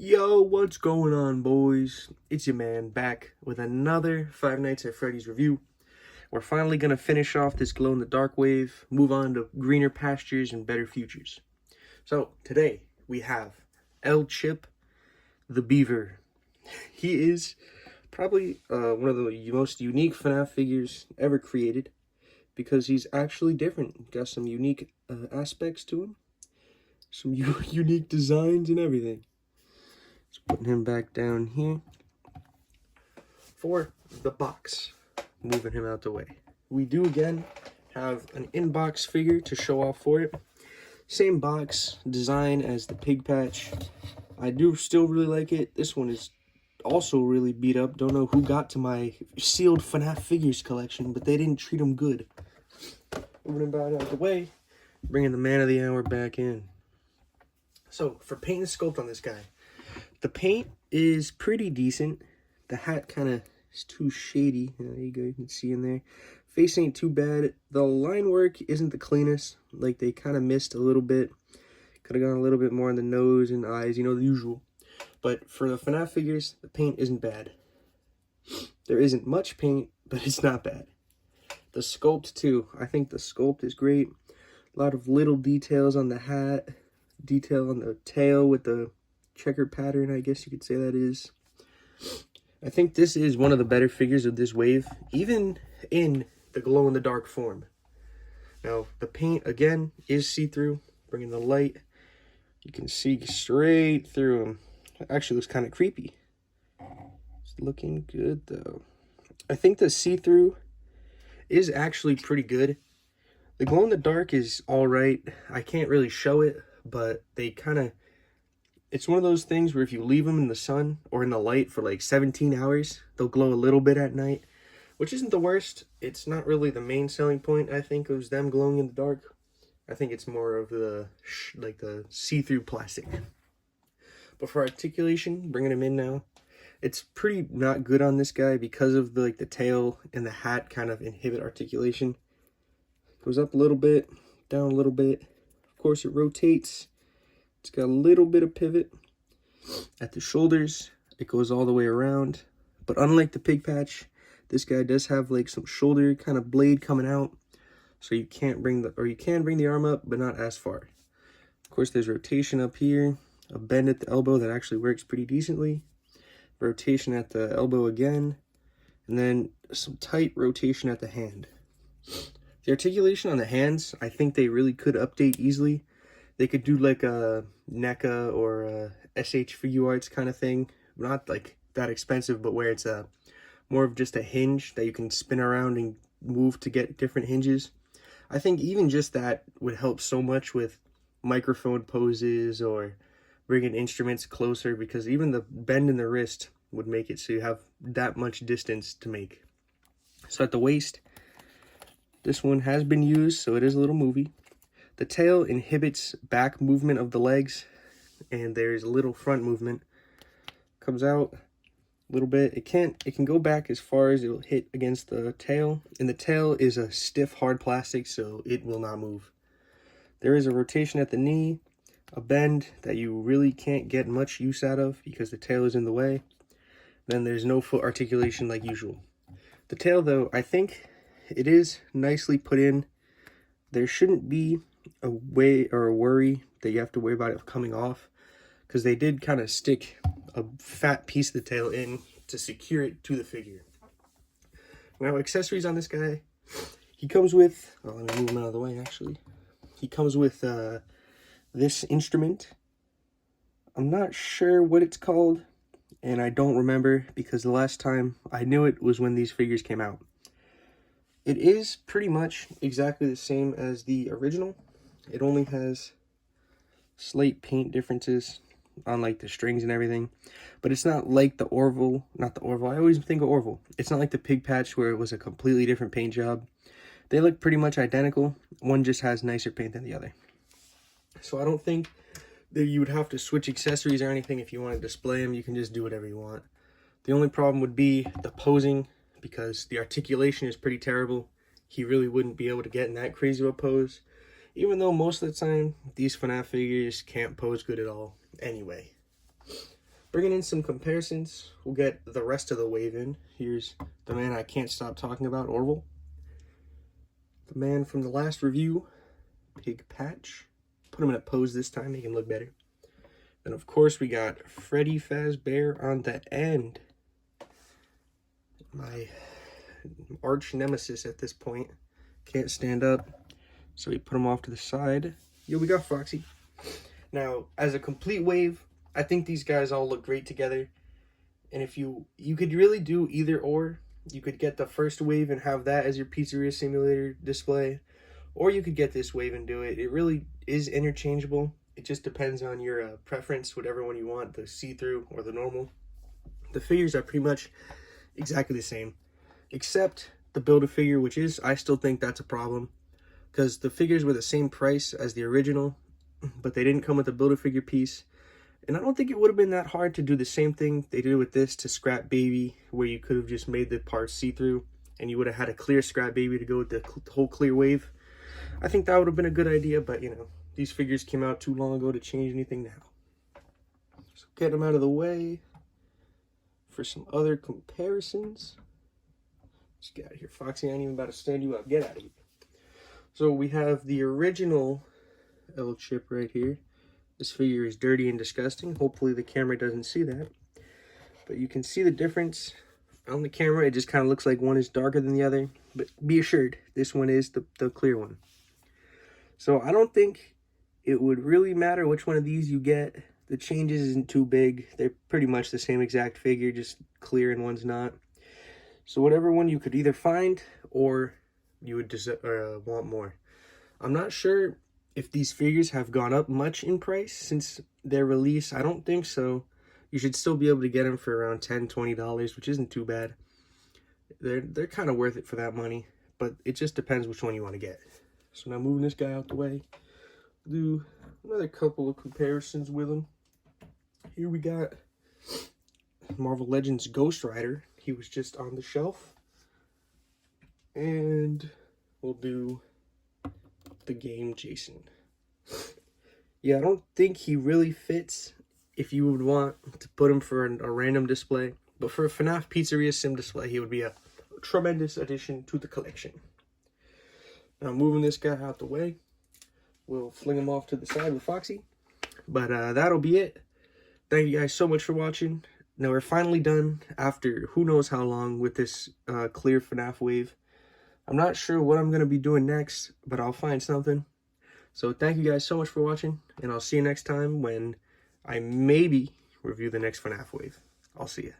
Yo, what's going on, boys? It's your man back with another Five Nights at Freddy's review. We're finally going to finish off this glow-in-the-dark wave, move on to greener pastures and better futures. So, today we have El Chip the Beaver. He is probably one of the most unique FNAF figures ever created because he's actually different. Got some unique aspects to him, some unique designs and everything. Just putting him back down here for the box. Moving him out the way. We do again have an inbox figure to show off for it. Same box design as the pig patch. I do still really like it. This one is also really beat up. Don't know who got to my sealed FNAF figures collection, but they didn't treat him good. Moving him back out the way. Bringing the man of the hour back in. So, for paint and sculpt on this guy. The paint is pretty decent. The hat kind of is too shady. There you go, you can see in there. Face ain't too bad. The line work isn't the cleanest. Like, they kind of missed a little bit. Could have gone a little bit more on the nose and eyes, you know, the usual. But for the FNAF figures, the paint isn't bad. There isn't much paint, but it's not bad. The sculpt, too. I think the sculpt is great. A lot of little details on the hat. Detail on the tail with the checker pattern, I guess you could say that is. I think this is one of the better figures of this wave, even in the glow-in-the-dark form. Now, the paint, again, is see-through. Bringing the light, you can see straight through him. It actually looks kind of creepy. It's looking good, though. I think the see-through is actually pretty good. The glow-in-the-dark is alright. I can't really show it, but they kind of... It's one of those things where if you leave them in the sun or in the light for like 17 hours, they'll glow a little bit at night, which isn't the worst. It's not really the main selling point, I think, of them glowing in the dark. I think it's more of the see-through plastic. But for articulation, bringing him in now, it's pretty not good on this guy because of the tail and the hat kind of inhibit articulation. Goes up a little bit, down a little bit. Of course, it rotates. It's got a little bit of pivot at the shoulders. It goes all the way around. But unlike the pig patch, this guy does have like some shoulder kind of blade coming out. So you can't bring you can bring the arm up, but not as far. Of course, there's rotation up here, a bend at the elbow that actually works pretty decently. Rotation at the elbow again, and then some tight rotation at the hand. The articulation on the hands, I think they really could update easily. They could do like a NECA or a SH Figure Arts kind of thing. Not like that expensive, but where it's more of just a hinge that you can spin around and move to get different hinges. I think even just that would help so much with microphone poses or bringing instruments closer, because even the bend in the wrist would make it so you have that much distance to make. So at the waist, this one has been used, so it is a little movie. The tail inhibits back movement of the legs, and there's a little front movement. Comes out a little bit. It can go back as far as it'll hit against the tail, and the tail is a stiff, hard plastic, so it will not move. There is a rotation at the knee, a bend that you really can't get much use out of because the tail is in the way. Then there's no foot articulation like usual. The tail, though, I think it is nicely put in. There shouldn't be a worry that you have to worry about it coming off, because they did kind of stick a fat piece of the tail in to secure it to the figure. Now, accessories on this guy, he comes with, let me move him out of the way actually. He comes with this instrument. I'm not sure what it's called, and I don't remember because the last time I knew it was when these figures came out. It is pretty much exactly the same as the original. It only has slight paint differences on like the strings and everything, but it's not like the Orville, I always think of Orville. It's not like the pig patch where it was a completely different paint job. They look pretty much identical. One just has nicer paint than the other. So I don't think that you would have to switch accessories or anything. If you want to display them, you can just do whatever you want. The only problem would be the posing, because the articulation is pretty terrible. He really wouldn't be able to get in that crazy of a pose. Even though most of the time, these FNAF figures can't pose good at all anyway. Bringing in some comparisons, we'll get the rest of the wave in. Here's the man I can't stop talking about, Orville. The man from the last review, Pig Patch. Put him in a pose this time, make him look better. And of course, we got Freddy Fazbear on the end. My arch nemesis at this point. Can't stand up, so we put him off to the side. Yo, we got Foxy. Now, as a complete wave, I think these guys all look great together. And if you could really do either or. You could get the first wave and have that as your Pizzeria Simulator display. Or you could get this wave and do it. It really is interchangeable. It just depends on your preference, whatever one you want, the see-through or the normal. The figures are pretty much exactly the same, except the Build-A-Figure, which is, I still think that's a problem, because the figures were the same price as the original, but they didn't come with a Build-A-Figure piece. And I don't think it would have been that hard to do the same thing they did with this to Scrap Baby, where you could have just made the parts see-through, and you would have had a clear Scrap Baby to go with the whole clear wave. I think that would have been a good idea, but you know, these figures came out too long ago to change anything now. So get them out of the way for some other comparisons. Let's get out of here, Foxy. I ain't even about to stand you up. Get out of here. So we have the original L chip right here. This figure is dirty and disgusting. Hopefully the camera doesn't see that. But you can see the difference on the camera. It just kind of looks like one is darker than the other. But be assured, this one is the clear one. So I don't think it would really matter which one of these you get. The changes isn't too big. They're pretty much the same exact figure, just clear and one's not. So whatever one you could either find or you would want more. I'm not sure if these figures have gone up much in price since their release. I don't think so. You should still be able to get them for around $10, $20, which isn't too bad. They're kind of worth it for that money, but it just depends which one you want to get. So now moving this guy out the way, do another couple of comparisons with him. Here we got Marvel Legends Ghost Rider. He was just on the shelf. And we'll do the game Jason. Yeah, I don't think he really fits if you would want to put him for a random display. But for a FNAF Pizzeria Sim display, he would be a tremendous addition to the collection. Now moving this guy out the way, we'll fling him off to the side with Foxy. But that'll be it. Thank you guys so much for watching. Now we're finally done after who knows how long with this clear FNAF wave. I'm not sure what I'm going to be doing next, but I'll find something. So thank you guys so much for watching, and I'll see you next time when I maybe review the next FNAF wave. I'll see you.